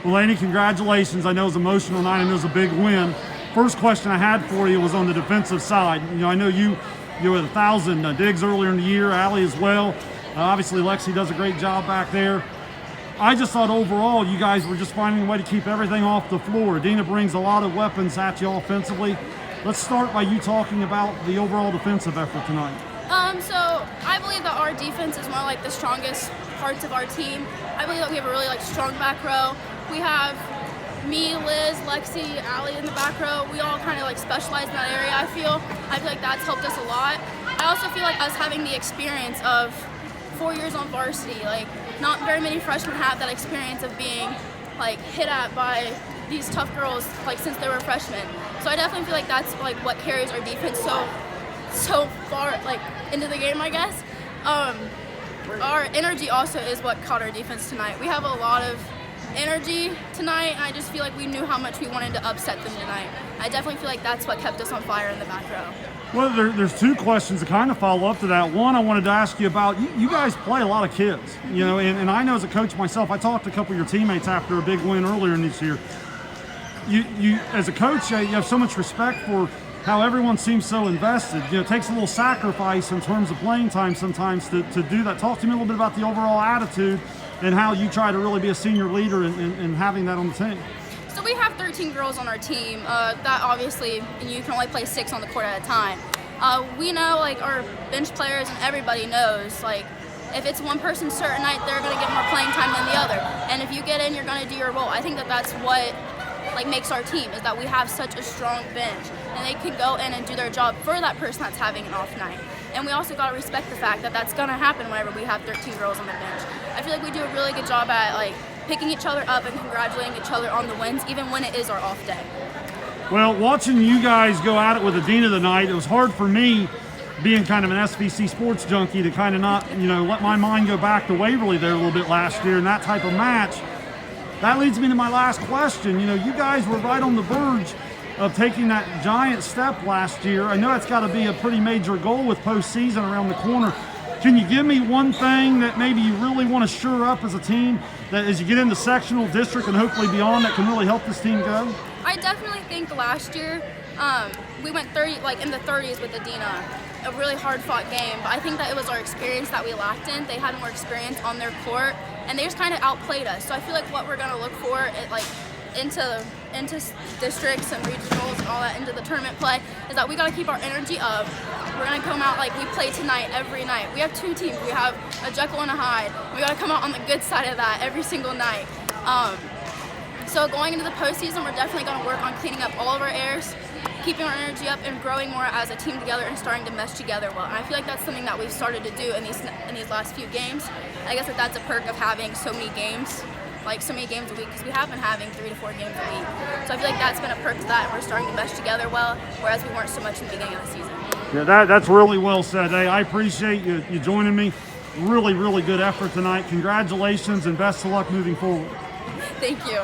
Well, Laynee, congratulations. I know it was emotional tonight. I know it was a big win. First question I had for you was on the defensive side. You know, I know you had 1,000 digs earlier in the year, Allie as well. Obviously, Lexi does a great job back there. I just thought overall you guys were just finding a way to keep everything off the floor. Adena brings a lot of weapons at you offensively. Let's start by you talking about the overall defensive effort tonight. So I believe that our defense is one of like the strongest parts of our team. I believe that we have a really strong back row. We have me, Liz, Lexi, Allie in the back row. We all kind of specialize in that area. I feel like that's helped us a lot. I also feel like us having the experience of 4 years on varsity, not very many freshmen have that experience of being hit at by these tough girls since they were freshmen. So I definitely feel like that's what carries our defense so far into the game, I guess. Our energy also is what caught our defense tonight. We have a lot of energy tonight, and I just feel like we knew how much we wanted to upset them tonight. I definitely feel like that's what kept us on fire in the back row. Well, there's two questions to kind of follow up to that. One, I wanted to ask you about, you guys play a lot of kids, you know, and I know as a coach myself, I talked to a couple of your teammates after a big win earlier in this year. You as a coach, you have so much respect for how everyone seems so invested. You know, it takes a little sacrifice in terms of playing time sometimes to do that. Talk to me a little bit about the overall attitude and how you try to really be a senior leader and having that on the team. So we have 13 girls on our team. That obviously, and you can only play 6 on the court at a time. We know, our bench players and everybody knows, if it's one person certain night, they're going to get more playing time than the other. And if you get in, you're going to do your role. I think that that's what makes our team, is that we have such a strong bench, and they can go in and do their job for that person that's having an off night. And we also got to respect the fact that that's going to happen whenever we have 13 girls on the bench. I feel like we do a really good job at picking each other up and congratulating each other on the wins, even when it is our off day. Well, watching you guys go at it with Adena tonight, it was hard for me, being kind of an SVC sports junkie, to kind of not, let my mind go back to Waverly there a little bit last year and that type of match. That leads me to my last question. You guys were right on the verge of taking that giant step last year. I know it's got to be a pretty major goal with postseason around the corner. Can you give me one thing that maybe you really want to shore up as a team, that as you get into sectional, district, and hopefully beyond, that can really help this team go? I definitely think last year we went in the 30s with Adena, a really hard-fought game. But I think that it was our experience that we lacked in. They had more experience on their court, and they just kind of outplayed us. So I feel like what we're going to look for into districts and regionals and all that, into the tournament play, is that we got to keep our energy up. We're going to come out like we play tonight every night. We have 2 teams. We have a Jekyll and a Hyde. We got to come out on the good side of that every single night. So going into the postseason, we're definitely going to work on cleaning up all of our errors, keeping our energy up, and growing more as a team together and starting to mesh together well. And I feel like that's something that we've started to do in these last few games. I guess that's a perk of having so many games, so many games a week, because we have been having 3 to 4 games a week. So I feel like that's been a perk to that, and we're starting to mesh together well, whereas we weren't so much in the beginning of the season. Yeah, that's really well said. Hey, I appreciate you joining me. Really, really good effort tonight. Congratulations and best of luck moving forward. Thank you.